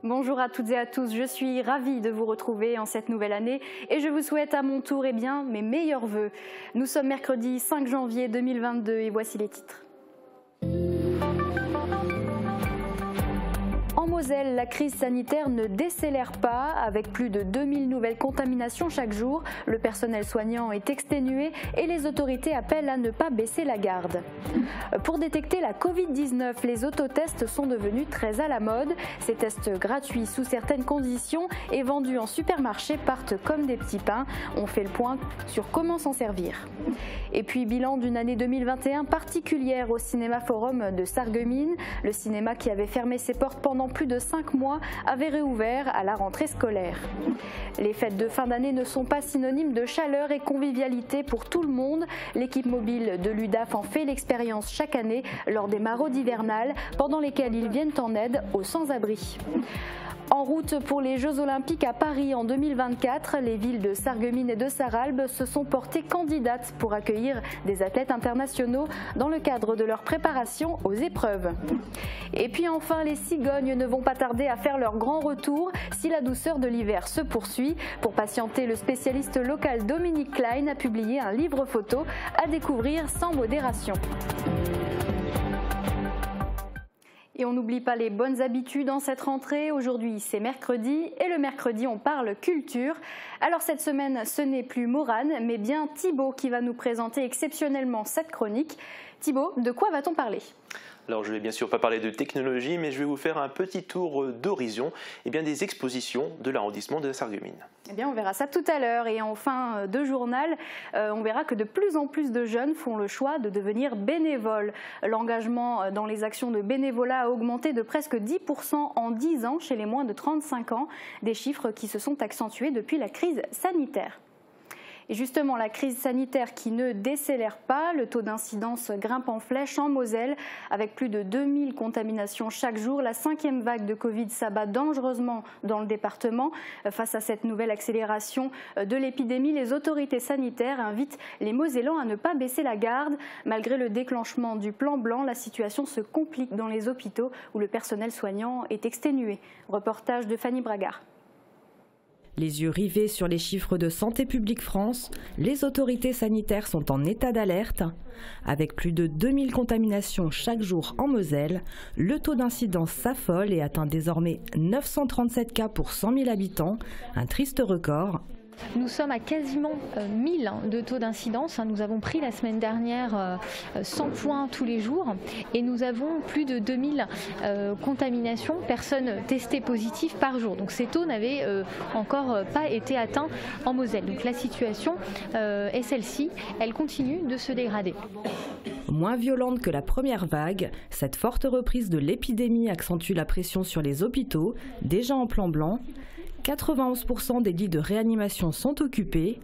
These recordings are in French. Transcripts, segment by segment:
Bonjour à toutes et à tous, je suis ravie de vous retrouver en cette nouvelle année et je vous souhaite à mon tour mes meilleurs vœux. Nous sommes mercredi 5 janvier 2022 et voici les titres. En Moselle, la crise sanitaire ne décélère pas. Avec plus de 2000 nouvelles contaminations chaque jour, le personnel soignant est exténué et les autorités appellent à ne pas baisser la garde. Pour détecter la Covid-19, les autotests sont devenus très à la mode. Ces tests gratuits sous certaines conditions et vendus en supermarché partent comme des petits pains. On fait le point sur comment s'en servir. Et puis, bilan d'une année 2021 particulière au Cinéma Forum de Sarreguemines. Le cinéma qui avait fermé ses portes pendant plus de 5 mois avait réouvert à la rentrée scolaire. Les fêtes de fin d'année ne sont pas synonymes de chaleur et convivialité pour tout le monde. L'équipe mobile de l'UDAF en fait l'expérience chaque année lors des maraudes hivernales pendant lesquelles ils viennent en aide aux sans-abri. En route pour les Jeux Olympiques à Paris en 2024, les villes de Sarreguemines et de Sarralbe se sont portées candidates pour accueillir des athlètes internationaux dans le cadre de leur préparation aux épreuves. Et puis enfin, les cigognes ne vont pas tarder à faire leur grand retour si la douceur de l'hiver se poursuit. Pour patienter, le spécialiste local Dominique Klein a publié un livre photo à découvrir sans modération. Et on n'oublie pas les bonnes habitudes en cette rentrée. Aujourd'hui, c'est mercredi et le mercredi, on parle culture. Alors cette semaine, ce n'est plus Morane, mais bien Thibaut qui va nous présenter exceptionnellement cette chronique. Thibaut, de quoi va-t-on parler ? Alors je ne vais bien sûr pas parler de technologie, mais je vais vous faire un petit tour d'horizon des expositions de l'arrondissement de Sarreguemines. Eh bien, on verra ça tout à l'heure. Et en fin de journal, on verra que de plus en plus de jeunes font le choix de devenir bénévoles. L'engagement dans les actions de bénévolat a augmenté de presque 10% en 10 ans chez les moins de 35 ans, des chiffres qui se sont accentués depuis la crise sanitaire. Et justement, la crise sanitaire qui ne décélère pas, le taux d'incidence grimpe en flèche en Moselle. Avec plus de 2000 contaminations chaque jour, la 5e vague de Covid s'abat dangereusement dans le département. Face à cette nouvelle accélération de l'épidémie, les autorités sanitaires invitent les Mosellans à ne pas baisser la garde. Malgré le déclenchement du plan blanc, la situation se complique dans les hôpitaux où le personnel soignant est exténué. Reportage de Fanny Bragard. Les yeux rivés sur les chiffres de Santé publique France, les autorités sanitaires sont en état d'alerte. Avec plus de 2000 contaminations chaque jour en Moselle, le taux d'incidence s'affole et atteint désormais 937 cas pour 100 000 habitants, un triste record. Nous sommes à quasiment 1000 de taux d'incidence. Nous avons pris la semaine dernière 100 points tous les jours et nous avons plus de 2000 contaminations, personnes testées positives par jour. Donc ces taux n'avaient encore pas été atteints en Moselle. Donc la situation est celle-ci, elle continue de se dégrader. Moins violente que la première vague, cette forte reprise de l'épidémie accentue la pression sur les hôpitaux, déjà en plan blanc. 91% des lits de réanimation sont occupés.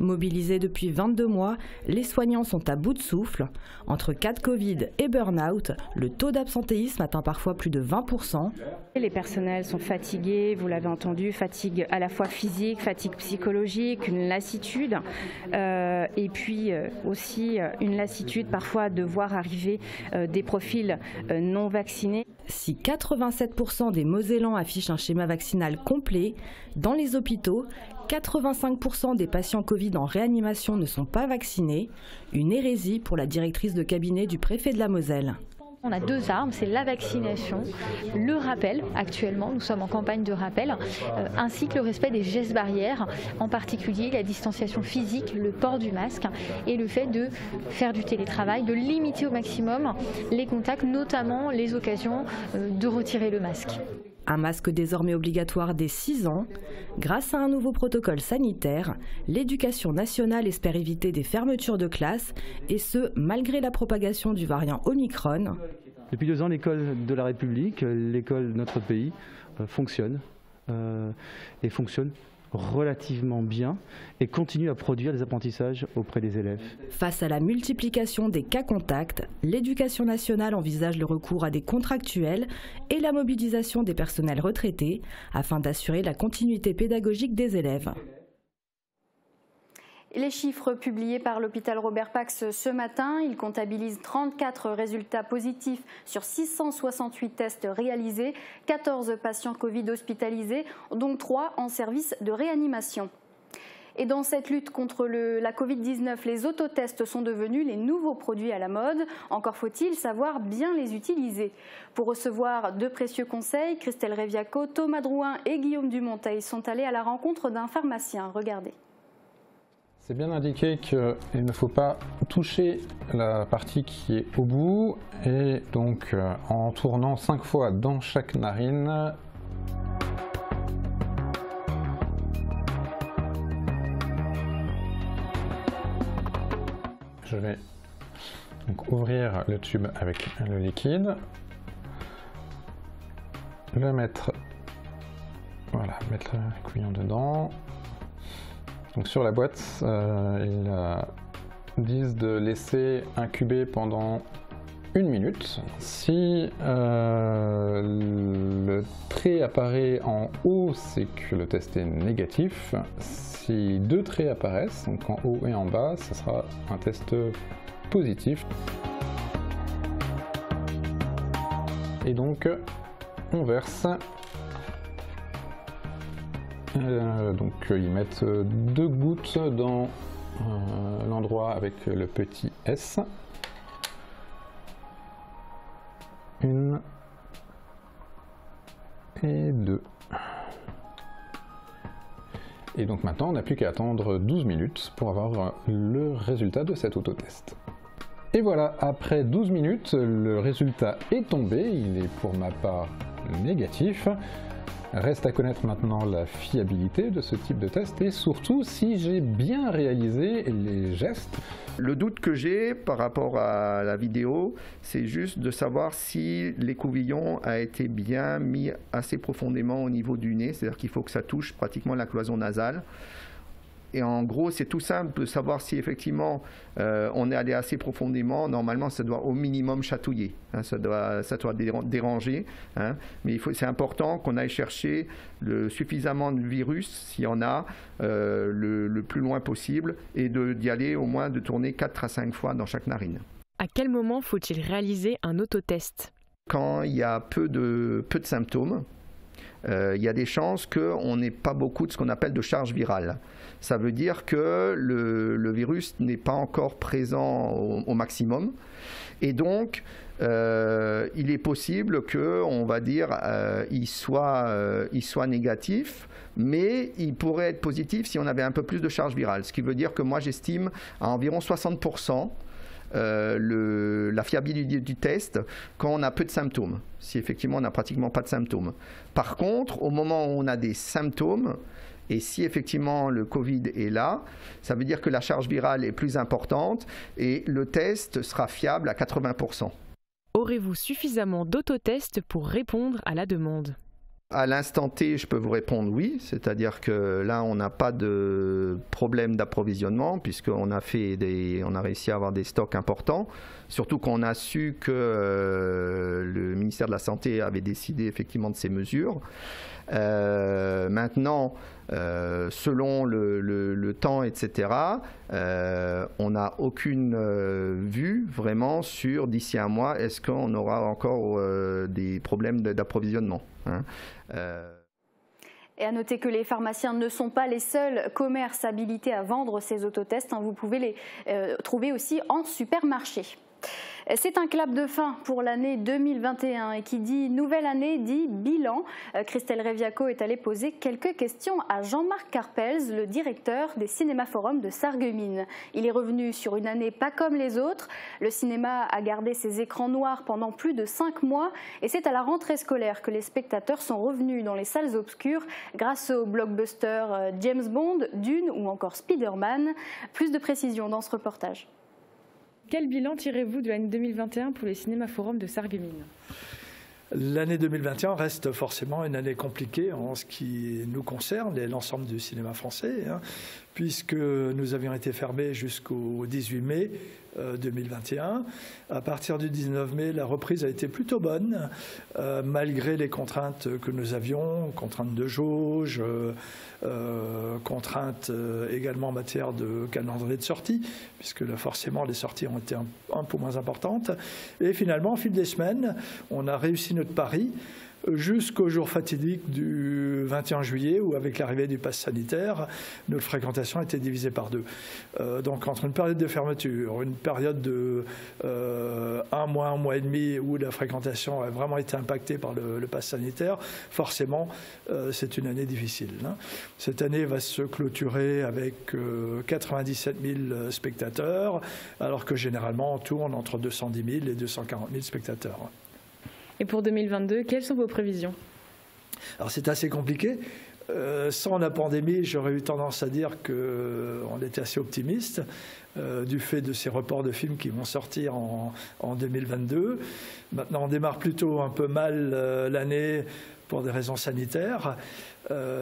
Mobilisés depuis 22 mois, les soignants sont à bout de souffle. Entre cas de Covid et burn-out, le taux d'absentéisme atteint parfois plus de 20%. Les personnels sont fatigués, vous l'avez entendu, fatigue à la fois physique, fatigue psychologique, une lassitude et puis aussi une lassitude parfois de voir arriver des profils non vaccinés. Si 87% des Mosellans affichent un schéma vaccinal complet, dans les hôpitaux, 85% des patients Covid en réanimation ne sont pas vaccinés. Une hérésie pour la directrice de cabinet du préfet de la Moselle. On a deux armes, c'est la vaccination, le rappel, actuellement nous sommes en campagne de rappel, ainsi que le respect des gestes barrières, en particulier la distanciation physique, le port du masque et le fait de faire du télétravail, de limiter au maximum les contacts, notamment les occasions de retirer le masque. Un masque désormais obligatoire dès 6 ans. Grâce à un nouveau protocole sanitaire, l'éducation nationale espère éviter des fermetures de classes, et ce, malgré la propagation du variant Omicron. Depuis 2 ans, l'école de la République, l'école de notre pays, fonctionne et fonctionne relativement bien et continue à produire des apprentissages auprès des élèves. Face à la multiplication des cas contacts, l'éducation nationale envisage le recours à des contractuels et la mobilisation des personnels retraités afin d'assurer la continuité pédagogique des élèves. Les chiffres publiés par l'hôpital Robert Pax ce matin, il comptabilise 34 résultats positifs sur 668 tests réalisés, 14 patients Covid hospitalisés, dont 3 en service de réanimation. Et dans cette lutte contre la Covid-19, les autotests sont devenus les nouveaux produits à la mode. Encore faut-il savoir bien les utiliser. Pour recevoir de précieux conseils, Christelle Reviaco, Thomas Drouin et Guillaume Dumonteil sont allés à la rencontre d'un pharmacien. Regardez. C'est bien indiqué qu'il ne faut pas toucher la partie qui est au bout. Et donc en tournant 5 fois dans chaque narine, je vais donc ouvrir le tube avec le liquide, le mettre, voilà, mettre le couillon dedans. Donc sur la boîte, ils disent de laisser incuber pendant 1 minute. Si le trait apparaît en haut, c'est que le test est négatif. Si 2 traits apparaissent, donc en haut et en bas, ce sera un test positif. Et donc, on verse. Donc, ils mettent 2 gouttes dans l'endroit avec le petit S. 1 et 2. Et donc maintenant, on n'a plus qu'à attendre 12 minutes pour avoir le résultat de cet autotest. Et voilà, après 12 minutes, le résultat est tombé. Il est pour ma part négatif. Reste à connaître maintenant la fiabilité de ce type de test et surtout si j'ai bien réalisé les gestes. Le doute que j'ai par rapport à la vidéo, c'est juste de savoir si l'écouvillon a été bien mis assez profondément au niveau du nez, c'est-à-dire qu'il faut que ça touche pratiquement la cloison nasale. Et en gros, c'est tout simple de savoir si effectivement on est allé assez profondément. Normalement, ça doit au minimum chatouiller, hein, ça doit déranger. Hein, mais c'est important qu'on aille chercher suffisamment de virus, s'il y en a, le plus loin possible, et d'y aller au moins de tourner 4 à 5 fois dans chaque narine. À quel moment faut-il réaliser un autotest? Quand il y a peu de symptômes, il y a des chances qu'on n'ait pas beaucoup de ce qu'on appelle de charge virale. Ça veut dire que le virus n'est pas encore présent au maximum. Et donc, il est possible qu'on va dire, il soit négatif, mais il pourrait être positif si on avait un peu plus de charge virale. Ce qui veut dire que moi, j'estime à environ 60%. La fiabilité du test quand on a peu de symptômes, si effectivement on n'a pratiquement pas de symptômes. Par contre, au moment où on a des symptômes, et si effectivement le Covid est là, ça veut dire que la charge virale est plus importante et le test sera fiable à 80%. Aurez-vous suffisamment d'autotests pour répondre à la demande ? À l'instant T, je peux vous répondre oui, c'est-à-dire que là, on n'a pas de problème d'approvisionnement puisqu'on a réussi à avoir des stocks importants, surtout qu'on a su que le ministère de la Santé avait décidé effectivement de ces mesures. Maintenant, selon le temps, etc., on n'a aucune vue vraiment sur d'ici un mois, est-ce qu'on aura encore des problèmes d'approvisionnement, hein. Et à noter que les pharmaciens ne sont pas les seuls commerces habilités à vendre ces autotests, hein, vous pouvez les trouver aussi en supermarché. C'est un clap de fin pour l'année 2021 et qui dit nouvelle année dit bilan. Christelle Reviaco est allée poser quelques questions à Jean-Marc Carpels, le directeur des cinéma-forums de Sarreguemines. Il est revenu sur une année pas comme les autres. Le cinéma a gardé ses écrans noirs pendant plus de 5 mois et c'est à la rentrée scolaire que les spectateurs sont revenus dans les salles obscures grâce aux blockbusters James Bond, Dune ou encore Spider-Man. Plus de précisions dans ce reportage. Quel bilan tirez-vous de l'année 2021 pour les cinéma-forums de Sarreguemines ? L'année 2021 reste forcément une année compliquée en ce qui nous concerne, l'ensemble du cinéma français, hein, puisque nous avions été fermés jusqu'au 18 mai 2021. À partir du 19 mai, la reprise a été plutôt bonne, malgré les contraintes que nous avions, contraintes de jauge, contraintes également en matière de calendrier de sortie, puisque là, forcément les sorties ont été un peu moins importantes. Et finalement, au fil des semaines, on a réussi notre pari, jusqu'au jour fatidique du 21 juillet où, avec l'arrivée du pass sanitaire, notre fréquentation a été divisée par 2. Donc entre une période de fermeture, une période de un mois et demi où la fréquentation a vraiment été impactée par le pass sanitaire, forcément c'est une année difficile. Cette année va se clôturer avec 97 000 spectateurs, alors que généralement on tourne entre 210 000 et 240 000 spectateurs. Et pour 2022, quelles sont vos prévisions? Alors c'est assez compliqué. Sans la pandémie, j'aurais eu tendance à dire qu'on était assez optimiste du fait de ces reports de films qui vont sortir en 2022. Maintenant, on démarre plutôt un peu mal l'année pour des raisons sanitaires.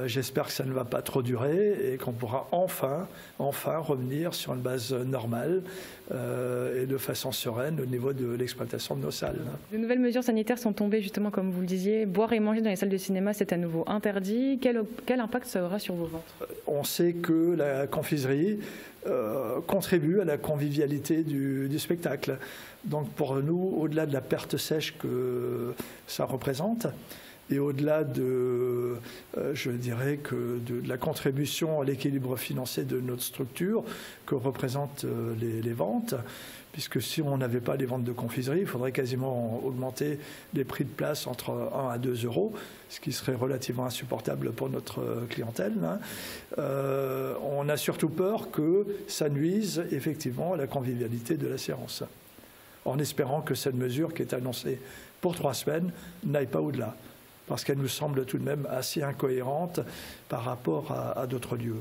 J'espère que ça ne va pas trop durer et qu'on pourra enfin revenir sur une base normale et de façon sereine au niveau de l'exploitation de nos salles. De nouvelles mesures sanitaires sont tombées, justement, comme vous le disiez. Boire et manger dans les salles de cinéma, c'est à nouveau interdit. Quel impact ça aura sur vos ventes? On sait que la confiserie contribue à la convivialité du spectacle. Donc pour nous, au-delà de la perte sèche que ça représente, et au-delà je dirais que de la contribution à l'équilibre financier de notre structure que représentent les ventes, puisque si on n'avait pas les ventes de confiserie, il faudrait quasiment augmenter les prix de place entre 1 à 2 euros, ce qui serait relativement insupportable pour notre clientèle. On a surtout peur que ça nuise effectivement à la convivialité de la séance, en espérant que cette mesure qui est annoncée pour 3 semaines n'aille pas au-delà, parce qu'elle nous semble tout de même assez incohérente par rapport à d'autres lieux.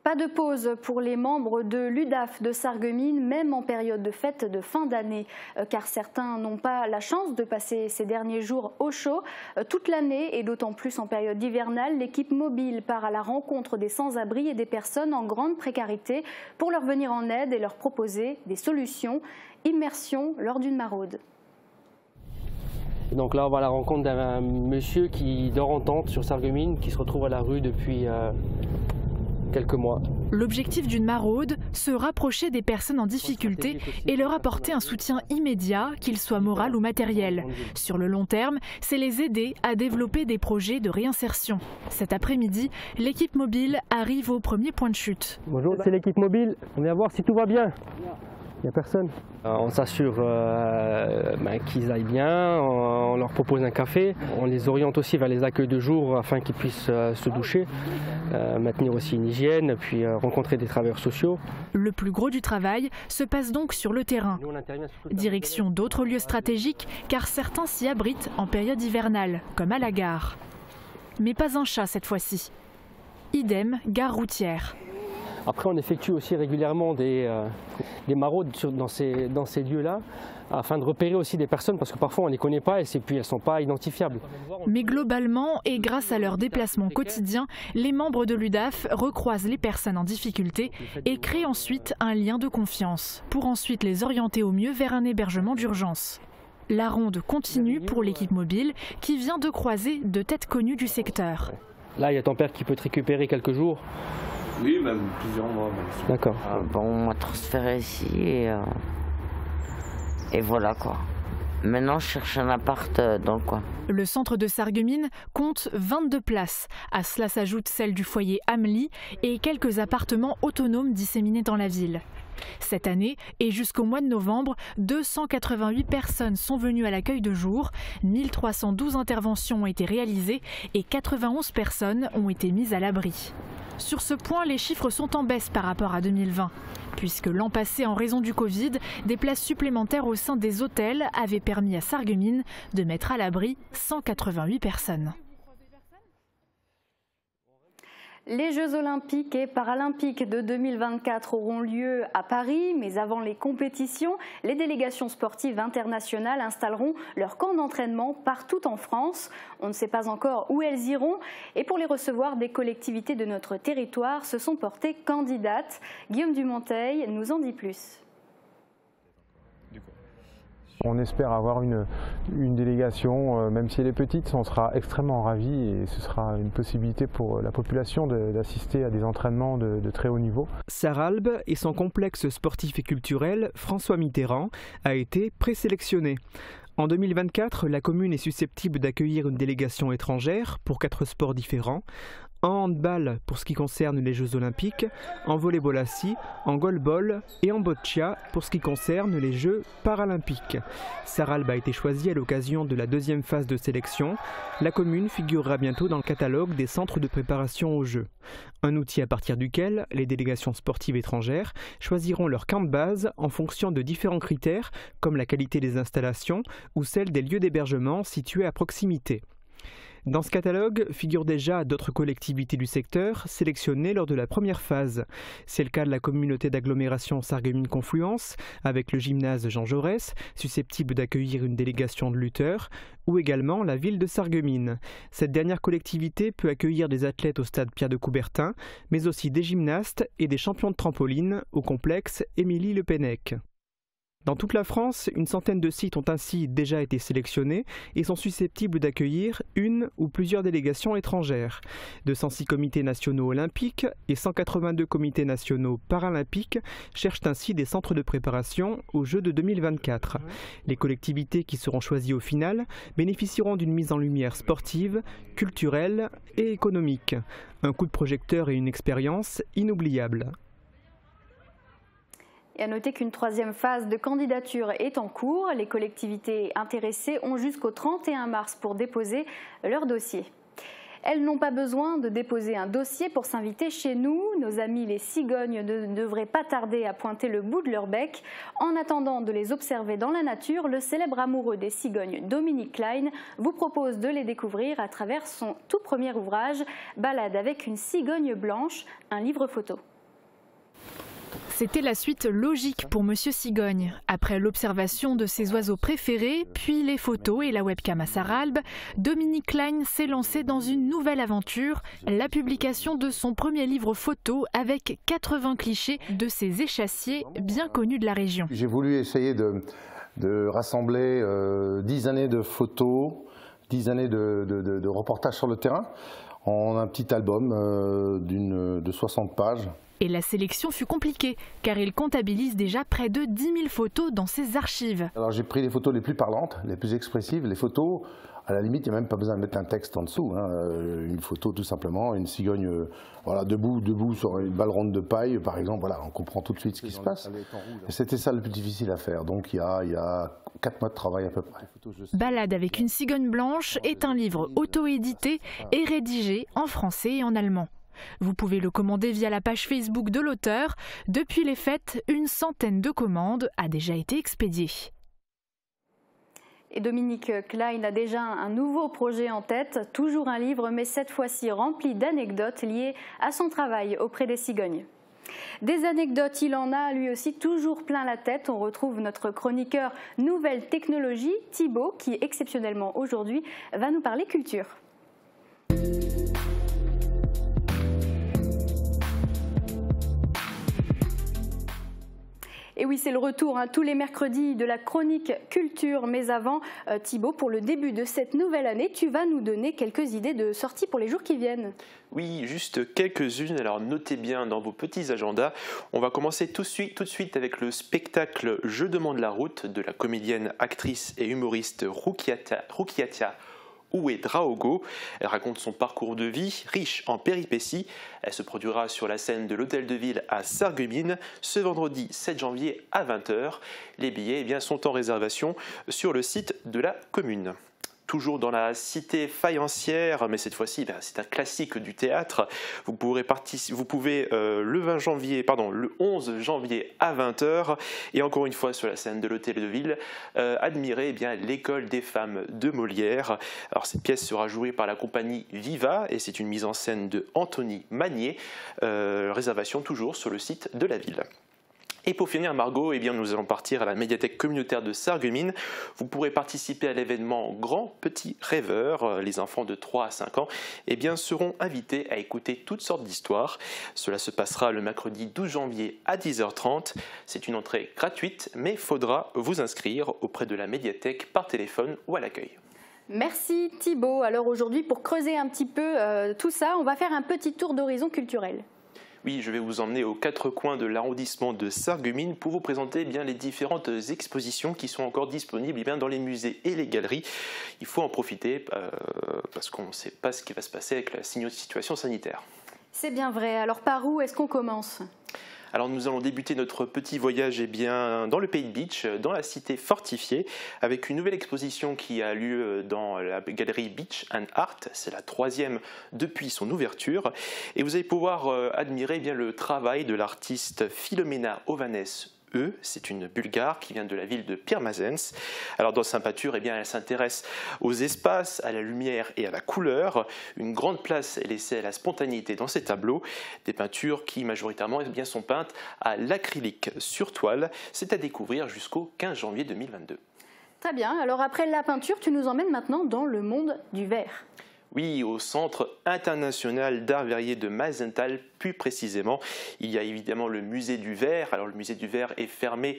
Pas de pause pour les membres de l'UDAF de Sarreguemines, même en période de fête de fin d'année, car certains n'ont pas la chance de passer ces derniers jours au chaud. Toute l'année, et d'autant plus en période hivernale, l'équipe mobile part à la rencontre des sans-abri et des personnes en grande précarité pour leur venir en aide et leur proposer des solutions. Immersion lors d'une maraude. Donc là, on va à la rencontre d'un monsieur qui dort en tente sur Sarreguemines, qui se retrouve à la rue depuis quelques mois. L'objectif d'une maraude, se rapprocher des personnes en difficulté et leur apporter un soutien immédiat, qu'il soit moral ou matériel. Sur le long terme, c'est les aider à développer des projets de réinsertion. Cet après-midi, l'équipe mobile arrive au premier point de chute. Bonjour, c'est l'équipe mobile. On vient voir si tout va bien. Il n'y a personne. On s'assure qu'ils aillent bien, on leur propose un café, on les oriente aussi vers les accueils de jour afin qu'ils puissent se doucher, maintenir aussi une hygiène, puis rencontrer des travailleurs sociaux. Le plus gros du travail se passe donc sur le terrain. Direction d'autres lieux stratégiques, car certains s'y abritent en période hivernale, comme à la gare. Mais pas un chat cette fois-ci. Idem, gare routière. Après, on effectue aussi régulièrement des maraudes dans ces lieux-là, afin de repérer aussi des personnes, parce que parfois on ne les connaît pas et puis elles ne sont pas identifiables. Mais globalement, et grâce à leur déplacement quotidien, les membres de l'UDAF recroisent les personnes en difficulté et créent ensuite un lien de confiance, pour ensuite les orienter au mieux vers un hébergement d'urgence. La ronde continue pour l'équipe mobile, qui vient de croiser de têtes connues du secteur. Là, il y a ton père qui peut te récupérer quelques jours. Oui, même plusieurs mois. D'accord. On m'a transféré ici et voilà quoi. Maintenant, je cherche un appart dans le coin. Le centre de Sarreguemines compte 22 places. À cela s'ajoute celle du foyer Amelie et quelques appartements autonomes disséminés dans la ville. Cette année et jusqu'au mois de novembre, 288 personnes sont venues à l'accueil de jour, 1312 interventions ont été réalisées et 91 personnes ont été mises à l'abri. Sur ce point, les chiffres sont en baisse par rapport à 2020, puisque l'an passé, en raison du Covid, des places supplémentaires au sein des hôtels avaient permis à Sarreguemines de mettre à l'abri 188 personnes. Les Jeux olympiques et paralympiques de 2024 auront lieu à Paris, mais avant les compétitions, les délégations sportives internationales installeront leur camp d'entraînement partout en France. On ne sait pas encore où elles iront et pour les recevoir, des collectivités de notre territoire se sont portées candidates. Guillaume Dumonteil nous en dit plus. On espère avoir une délégation, même si elle est petite, on sera extrêmement ravis et ce sera une possibilité pour la population d'assister à des entraînements de très haut niveau. Sarralbe et son complexe sportif et culturel François Mitterrand a été présélectionné. En 2024, la commune est susceptible d'accueillir une délégation étrangère pour 4 sports différents. En handball pour ce qui concerne les Jeux olympiques, en volley-ball assis, en goalball et en boccia pour ce qui concerne les Jeux paralympiques. Sarralbe a été choisie à l'occasion de la 2e phase de sélection. La commune figurera bientôt dans le catalogue des centres de préparation aux Jeux. Un outil à partir duquel les délégations sportives étrangères choisiront leur camp de base en fonction de différents critères comme la qualité des installations ou celle des lieux d'hébergement situés à proximité. Dans ce catalogue figurent déjà d'autres collectivités du secteur sélectionnées lors de la première phase. C'est le cas de la communauté d'agglomération Sarreguemines-Confluence avec le gymnase Jean Jaurès, susceptible d'accueillir une délégation de lutteurs, ou également la ville de Sarreguemines. Cette dernière collectivité peut accueillir des athlètes au stade Pierre de Coubertin, mais aussi des gymnastes et des champions de trampoline au complexe Émilie-Le Pennec. Dans toute la France, une centaine de sites ont ainsi déjà été sélectionnés et sont susceptibles d'accueillir une ou plusieurs délégations étrangères. 206 comités nationaux olympiques et 182 comités nationaux paralympiques cherchent ainsi des centres de préparation aux Jeux de 2024. Les collectivités qui seront choisies au final bénéficieront d'une mise en lumière sportive, culturelle et économique. Un coup de projecteur et une expérience inoubliables. Et à noter qu'une 3e phase de candidature est en cours. Les collectivités intéressées ont jusqu'au 31 mars pour déposer leur dossier. Elles n'ont pas besoin de déposer un dossier pour s'inviter chez nous. Nos amis les cigognes ne devraient pas tarder à pointer le bout de leur bec. En attendant de les observer dans la nature, le célèbre amoureux des cigognes, Dominique Klein, vous propose de les découvrir à travers son tout premier ouvrage, Balade avec une cigogne blanche, un livre photo. C'était la suite logique pour Monsieur Cigogne. Après l'observation de ses oiseaux préférés, puis les photos et la webcam à Sarralbe, Dominique Klein s'est lancé dans une nouvelle aventure, la publication de son premier livre photo avec 80 clichés de ces échassiers bien connus de la région. J'ai voulu essayer de rassembler 10 années de photos, 10 années de reportages sur le terrain en un petit album de 60 pages. Et la sélection fut compliquée, car il comptabilise déjà près de 10 000 photos dans ses archives. Alors j'ai pris les photos les plus parlantes, les plus expressives. Les photos, à la limite, il n'y a même pas besoin de mettre un texte en dessous. Une photo tout simplement, une cigogne voilà, debout sur une balle ronde de paille, par exemple. Voilà, on comprend tout de suite ce qui se passe. Et c'était ça le plus difficile à faire. Donc il y a 4 mois de travail à peu près. Balade avec une cigogne blanche est un livre auto-édité et rédigé en français et en allemand. Vous pouvez le commander via la page Facebook de l'auteur. Depuis les fêtes, une centaine de commandes a déjà été expédiée. Et Dominique Klein a déjà un nouveau projet en tête, toujours un livre, mais cette fois-ci rempli d'anecdotes liées à son travail auprès des cigognes. Des anecdotes, il en a lui aussi toujours plein la tête. On retrouve notre chroniqueur Nouvelle Technologie, Thibaut, qui exceptionnellement aujourd'hui va nous parler culture. Et oui, c'est le retour tous les mercredis de la chronique culture. Mais avant, Thibaut, pour le début de cette nouvelle année, tu vas nous donner quelques idées de sorties pour les jours qui viennent. Oui, juste quelques-unes. Alors notez bien dans vos petits agendas. On va commencer tout de suite avec le spectacle Je demande la route de la comédienne, actrice et humoriste Rukiatia Ouedraogo. Elle raconte son parcours de vie, riche en péripéties. Elle se produira sur la scène de l'Hôtel de Ville à Sarreguemines ce vendredi 7 janvier à 20 h. Les billets sont en réservation sur le site de la commune. toujours dans la cité faïencière, mais cette fois-ci, c'est un classique du théâtre. Vous pouvez le 11 janvier à 20h, et encore une fois sur la scène de l'Hôtel de Ville, admirer l'école des femmes de Molière. Alors cette pièce sera jouée par la compagnie Viva, et c'est une mise en scène de Anthony Magnier. Réservation toujours sur le site de la ville. Et pour finir, Margot, nous allons partir à la médiathèque communautaire de Sarreguemines. Vous pourrez participer à l'événement Grand Petit Rêveur. Les enfants de 3 à 5 ans seront invités à écouter toutes sortes d'histoires. Cela se passera le mercredi 12 janvier à 10h30. C'est une entrée gratuite, mais il faudra vous inscrire auprès de la médiathèque par téléphone ou à l'accueil. Merci Thibaut. Alors aujourd'hui, pour creuser un petit peu tout ça, on va faire un petit tour d'horizon culturel. Oui, je vais vous emmener aux 4 coins de l'arrondissement de Sarreguemines pour vous présenter les différentes expositions qui sont encore disponibles dans les musées et les galeries. Il faut en profiter parce qu'on ne sait pas ce qui va se passer avec la situation sanitaire. C'est bien vrai. Alors par où est-ce qu'on commence ? Alors nous allons débuter notre petit voyage dans le Pays de Bitche, dans la cité fortifiée, avec une nouvelle exposition qui a lieu dans la galerie Beach and Art. C'est la 3e depuis son ouverture. Et vous allez pouvoir admirer le travail de l'artiste Philomena Ovanes. C'est une Bulgare qui vient de la ville de Pirmasens. Alors dans sa peinture, elle s'intéresse aux espaces, à la lumière et à la couleur. Une grande place est laissée à la spontanéité dans ses tableaux. Des peintures qui majoritairement sont peintes à l'acrylique sur toile. C'est à découvrir jusqu'au 15 janvier 2022. Très bien, alors après la peinture, tu nous emmènes maintenant dans le monde du verre. Oui, au Centre international d'art verrier de Mazental, plus précisément. Il y a évidemment le musée du verre. Alors le musée du verre est fermé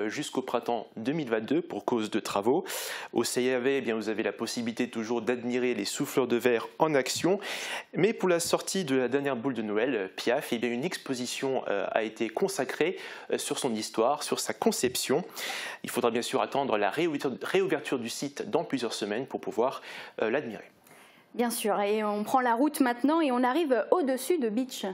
jusqu'au printemps 2022 pour cause de travaux. Au CIAV, vous avez la possibilité toujours d'admirer les souffleurs de verre en action. Mais pour la sortie de la dernière boule de Noël, Piaf, une exposition a été consacrée sur son histoire, sur sa conception. Il faudra bien sûr attendre la réouverture du site dans plusieurs semaines pour pouvoir l'admirer. Bien sûr, et on prend la route maintenant et on arrive au-dessus de Bitche.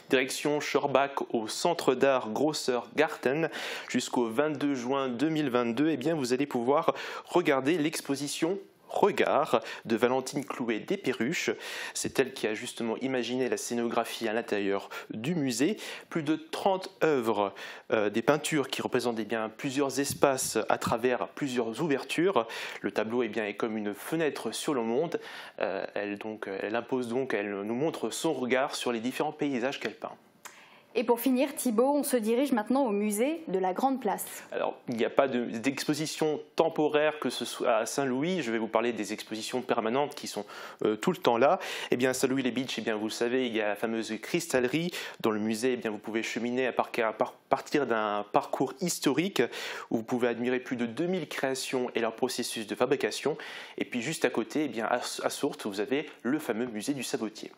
Direction Schorbach au centre d'art Grosser Garten jusqu'au 22 juin 2022. Vous allez pouvoir regarder l'exposition Regard de Valentine Clouet des Perruches. C'est elle qui a justement imaginé la scénographie à l'intérieur du musée. Plus de 30 œuvres, des peintures qui représentent plusieurs espaces à travers plusieurs ouvertures. Le tableau est comme une fenêtre sur le monde. Elle nous montre son regard sur les différents paysages qu'elle peint. Et pour finir, Thibaut, on se dirige maintenant au musée de la Grande Place. Alors, il n'y a pas d'exposition temporaire que ce soit à Saint-Louis. Je vais vous parler des expositions permanentes qui sont tout le temps là. À Saint-Louis-les-Bitches, vous le savez, il y a la fameuse cristallerie. Dans le musée, vous pouvez cheminer à partir d'un parcours historique où vous pouvez admirer plus de 2000 créations et leur processus de fabrication. Et puis juste à côté, à Sourtes, vous avez le fameux musée du sabotier.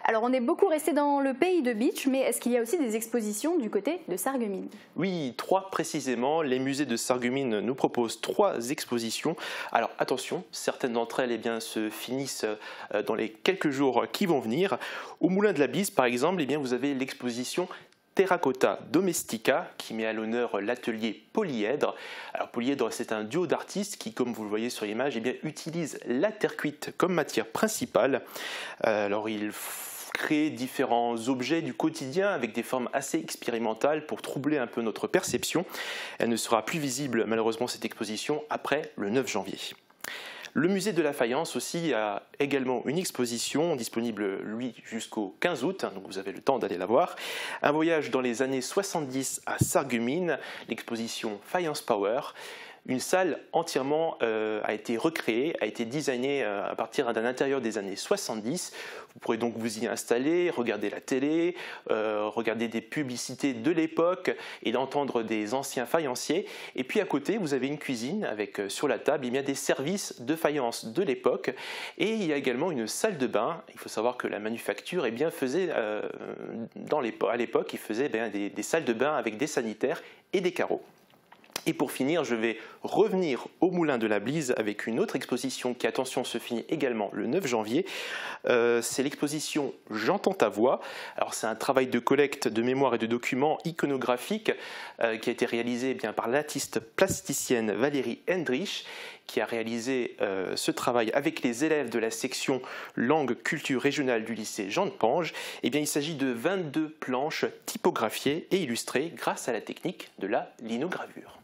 Alors on est beaucoup resté dans le pays de Bitche, mais est-ce qu'il y a aussi des expositions du côté de Sarreguemines ? Oui, 3 précisément. Les musées de Sarreguemines nous proposent 3 expositions. Alors attention, certaines d'entre elles se finissent dans les quelques jours qui vont venir. Au Moulin de la Bise, par exemple, vous avez l'exposition Terracotta Domestica qui met à l'honneur l'atelier Polyèdre. Alors Polyèdre, c'est un duo d'artistes qui, comme vous le voyez sur l'image, utilise la terre cuite comme matière principale. Alors ils créent différents objets du quotidien avec des formes assez expérimentales pour troubler un peu notre perception. Elle ne sera plus visible malheureusement cette exposition après le 9 janvier. Le musée de la faïence aussi a également une exposition disponible lui jusqu'au 15 août, donc vous avez le temps d'aller la voir. Un voyage dans les années 70 à Sarreguemines, l'exposition Faïence Power. Une salle entièrement a été recréée, a été designée à partir d'un intérieur des années 70. Vous pourrez donc vous y installer, regarder la télé, regarder des publicités de l'époque et entendre des anciens faïenciers. Et puis à côté, vous avez une cuisine avec sur la table des services de faïence de l'époque. Et il y a également une salle de bain. Il faut savoir que la manufacture faisait, à l'époque, il faisait des salles de bain avec des sanitaires et des carreaux. Et pour finir, je vais revenir au Moulin de la Bise avec une autre exposition qui, attention, se finit également le 9 janvier. C'est l'exposition J'entends ta voix. Alors c'est un travail de collecte de mémoires et de documents iconographiques qui a été réalisé par l'artiste plasticienne Valérie Hendrich. qui a réalisé ce travail avec les élèves de la section langue culture régionale du lycée Jean de Pange. Eh bien, il s'agit de 22 planches typographiées et illustrées grâce à la technique de la linogravure.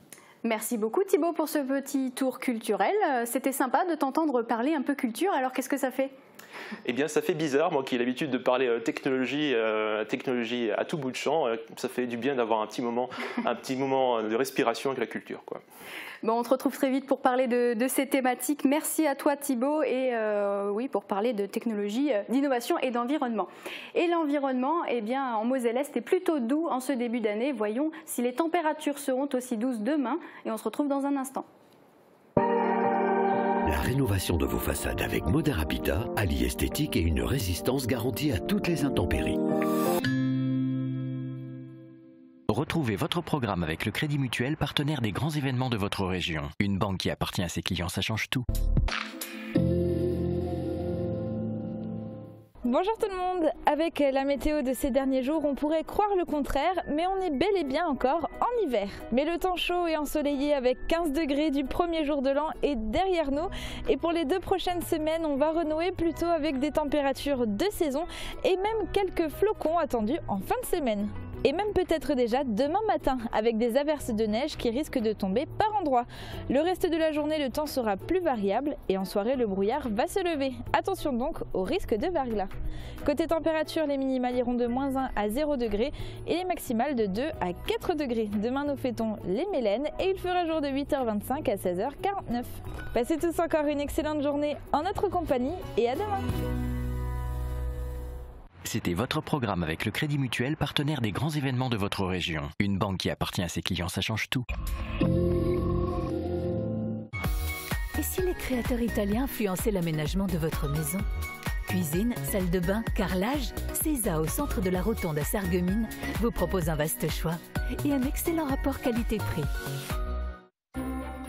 Merci beaucoup Thibaut pour ce petit tour culturel. C'était sympa de t'entendre parler un peu culture, alors qu'est-ce que ça fait ? Eh bien, ça fait bizarre, moi qui ai l'habitude de parler technologie à tout bout de champ, ça fait du bien d'avoir un petit moment de respiration avec la culture, quoi. Bon, on se retrouve très vite pour parler de ces thématiques. Merci à toi Thibaut et oui, pour parler de technologie, d'innovation et d'environnement. Et l'environnement, eh bien, en Moselle-Est est plutôt doux en ce début d'année. Voyons si les températures seront aussi douces demain et on se retrouve dans un instant. La rénovation de vos façades avec Modern Habitat allie esthétique et une résistance garantie à toutes les intempéries. Retrouvez votre programme avec le Crédit Mutuel, partenaire des grands événements de votre région. Une banque qui appartient à ses clients, ça change tout. Bonjour tout le monde. Avec la météo de ces derniers jours, on pourrait croire le contraire, mais on est bel et bien encore en hiver. Mais le temps chaud et ensoleillé avec 15 degrés du premier jour de l'an est derrière nous. Et pour les 2 prochaines semaines, on va renouer plutôt avec des températures de saison et même quelques flocons attendus en fin de semaine. Et même peut-être déjà demain matin, avec des averses de neige qui risquent de tomber par endroits. Le reste de la journée, le temps sera plus variable et en soirée, le brouillard va se lever. Attention donc au risque de verglas. Côté température, les minimales iront de -1 à 0 degrés et les maximales de 2 à 4 degrés. Demain, nous fêtons les Mélènes et il fera jour de 8h25 à 16h49. Passez tous encore une excellente journée en notre compagnie et à demain. C'était votre programme avec le Crédit Mutuel, partenaire des grands événements de votre région. Une banque qui appartient à ses clients, ça change tout. Et si les créateurs italiens influençaient l'aménagement de votre maison ? Cuisine, salle de bain, carrelage, Cesa au centre de la Rotonde à Sarreguemines vous propose un vaste choix et un excellent rapport qualité-prix.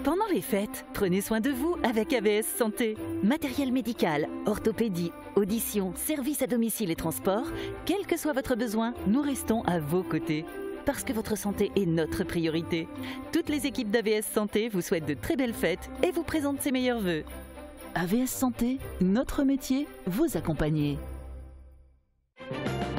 Pendant les fêtes, prenez soin de vous avec AVS Santé. Matériel médical, orthopédie, audition, service à domicile et transport, quel que soit votre besoin, nous restons à vos côtés. Parce que votre santé est notre priorité. Toutes les équipes d'AVS Santé vous souhaitent de très belles fêtes et vous présentent ses meilleurs vœux. AVS Santé, notre métier, vous accompagner.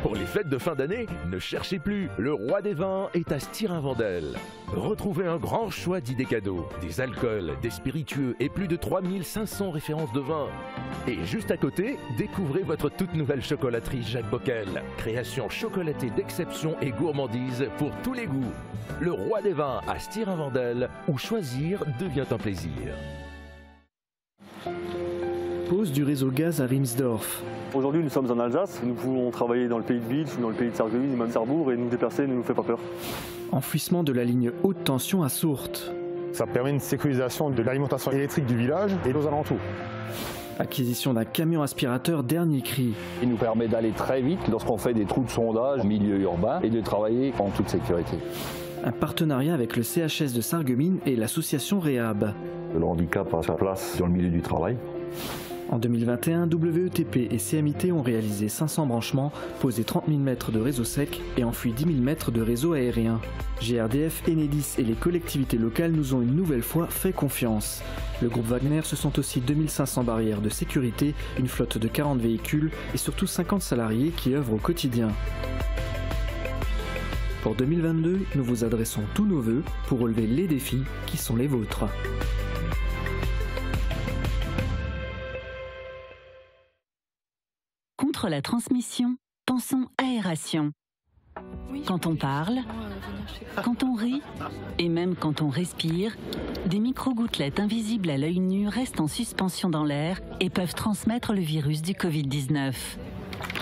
Pour les fêtes de fin d'année, ne cherchez plus, le roi des vins est à Styrin-Vendel. Retrouvez un grand choix d'idées cadeaux, des alcools, des spiritueux et plus de 3500 références de vins. Et juste à côté, découvrez votre toute nouvelle chocolaterie Jacques Bockel. Création chocolatée d'exception et gourmandise pour tous les goûts. Le roi des vins à Styrin-Vendel, où choisir devient un plaisir. Pause du réseau gaz à Riemsdorf. Aujourd'hui, nous sommes en Alsace. Nous pouvons travailler dans le pays de Bilch, dans le pays de Sarreguemines, même Sarrebourg, et nous déplacer ne nous fait pas peur. Enfouissement de la ligne haute tension à Sourtes. Ça permet une sécurisation de l'alimentation électrique du village et aux alentours. Acquisition d'un camion aspirateur dernier cri. Il nous permet d'aller très vite lorsqu'on fait des trous de sondage en milieu urbain et de travailler en toute sécurité. Un partenariat avec le CHS de Sarreguemines et l'association Réhab. Le handicap a sa place dans le milieu du travail. En 2021, WETP et CMIT ont réalisé 500 branchements, posé 30 000 mètres de réseau sec et enfoui 10 000 mètres de réseau aérien. GRDF, Enedis et les collectivités locales nous ont une nouvelle fois fait confiance. Le groupe Wagner, ce sont aussi 2500 barrières de sécurité, une flotte de 40 véhicules et surtout 50 salariés qui œuvrent au quotidien. Pour 2022, nous vous adressons tous nos vœux pour relever les défis qui sont les vôtres. Contre la transmission, pensons aération. Quand on parle, quand on rit et même quand on respire, des micro-gouttelettes invisibles à l'œil nu restent en suspension dans l'air et peuvent transmettre le virus du Covid-19.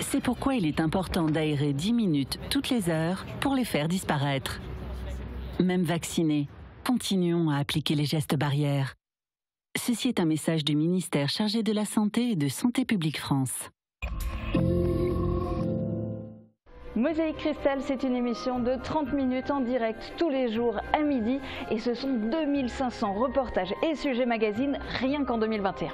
C'est pourquoi il est important d'aérer 10 minutes toutes les heures pour les faire disparaître. Même vaccinés, continuons à appliquer les gestes barrières. Ceci est un message du ministère chargé de la Santé et de Santé publique France. Mosaïque Cristal, c'est une émission de 30 minutes en direct tous les jours à midi et ce sont 2500 reportages et sujets magazines rien qu'en 2021.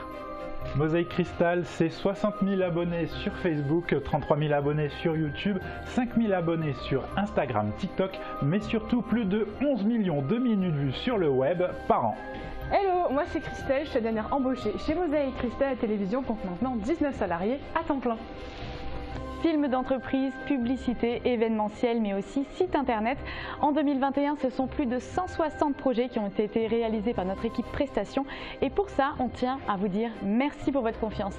Mosaïque Cristal, c'est 60 000 abonnés sur Facebook, 33 000 abonnés sur YouTube, 5 000 abonnés sur Instagram, TikTok, mais surtout plus de 11 millions de minutes vues sur le web par an. Hello, moi c'est Christelle, je suis la dernière embauchée chez Mosaïque Cristal à télévision, compte maintenant 19 salariés à temps plein. Films d'entreprise, publicité, événementiel, mais aussi site internet. En 2021, ce sont plus de 160 projets qui ont été réalisés par notre équipe Prestation. Et pour ça, on tient à vous dire merci pour votre confiance.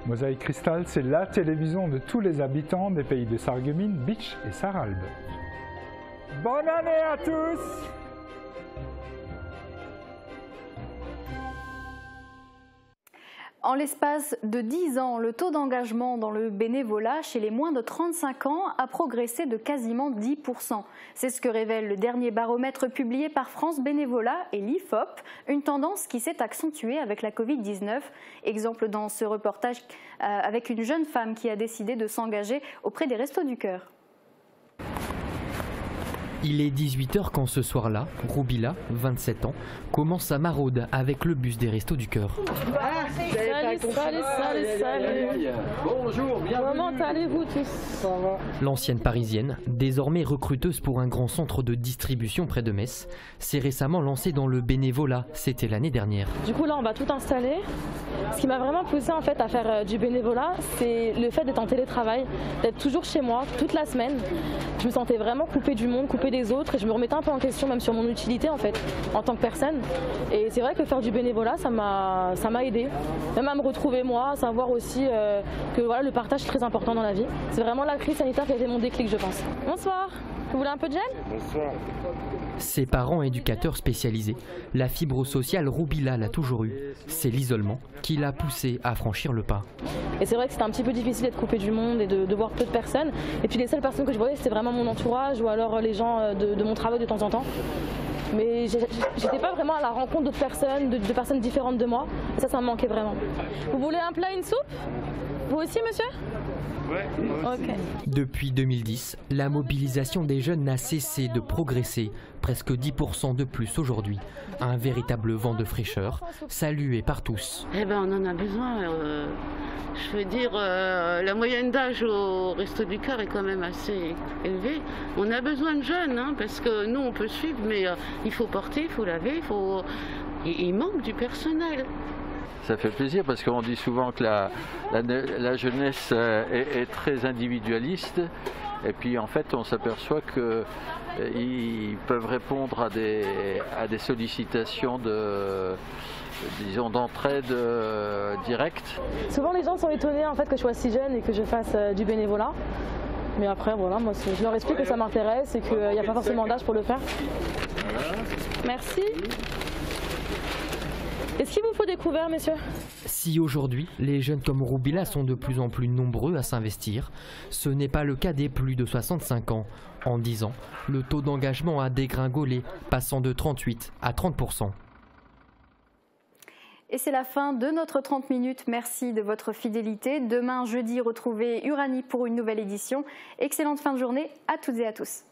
Mosaïque Cristal, c'est la télévision de tous les habitants des pays de Sarreguemines, Bitche et Sarralbe. Bonne année à tous! En l'espace de 10 ans, le taux d'engagement dans le bénévolat chez les moins de 35 ans a progressé de quasiment 10%. C'est ce que révèle le dernier baromètre publié par France Bénévolat et l'IFOP, une tendance qui s'est accentuée avec la Covid-19. Exemple dans ce reportage avec une jeune femme qui a décidé de s'engager auprès des Restos du Cœur. Il est 18h quand ce soir-là, Roubila, 27 ans, commence sa maraude avec le bus des Restos du Cœur. Salut. Bonjour, bienvenue. Comment allez-vous tous? Ça va. L'ancienne parisienne, désormais recruteuse pour un grand centre de distribution près de Metz, s'est récemment lancée dans le bénévolat, c'était l'année dernière. Du coup là on va tout installer. Ce qui m'a vraiment poussée en fait à faire du bénévolat, c'est le fait d'être en télétravail, d'être toujours chez moi toute la semaine. Je me sentais vraiment coupée du monde, coupée des autres et je me remettais un peu en question même sur mon utilité en fait en tant que personne. Et c'est vrai que faire du bénévolat ça m'a aidé, même à me retrouver moi, à savoir aussi que voilà, le partage est très important dans la vie. C'est vraiment la crise sanitaire qui a été mon déclic je pense. Bonsoir, vous voulez un peu de gel? Bonsoir. Ses parents éducateurs spécialisés, la fibre sociale Roubila l'a toujours eu. C'est l'isolement qui l'a poussé à franchir le pas. Et c'est vrai que c'était un petit peu difficile d'être coupé du monde et de voir peu de personnes. Et puis les seules personnes que je voyais c'était vraiment mon entourage ou alors les gens de mon travail de temps en temps. Mais j'étais pas vraiment à la rencontre d'autres personnes, de personnes différentes de moi. Et ça me manquait vraiment. Vous voulez un plat, une soupe? Vous aussi monsieur? Ouais, okay. Depuis 2010, la mobilisation des jeunes n'a cessé de progresser, presque 10% de plus aujourd'hui. Un véritable vent de fraîcheur, salué par tous. Eh ben, on en a besoin. Je veux dire, la moyenne d'âge au Resto du Cœur est quand même assez élevée. On a besoin de jeunes, hein, parce que nous, on peut suivre, mais il faut porter, il faut laver, il manque du personnel. Ça fait plaisir parce qu'on dit souvent que la jeunesse est très individualiste et puis en fait on s'aperçoit qu'ils peuvent répondre à des sollicitations d'entraide directe. Souvent les gens sont étonnés en fait que je sois si jeune et que je fasse du bénévolat. Mais après voilà, moi je leur explique que ça m'intéresse et qu'il n'y a pas forcément d'âge pour le faire. Voilà. Merci. Est-ce qu'il vous faut des couverts, messieurs? Si aujourd'hui, les jeunes comme Roubila sont de plus en plus nombreux à s'investir, ce n'est pas le cas des plus de 65 ans. En 10 ans, le taux d'engagement a dégringolé, passant de 38 à 30%. Et c'est la fin de notre 30 minutes. Merci de votre fidélité. Demain, jeudi, retrouvez Uranie pour une nouvelle édition. Excellente fin de journée à toutes et à tous.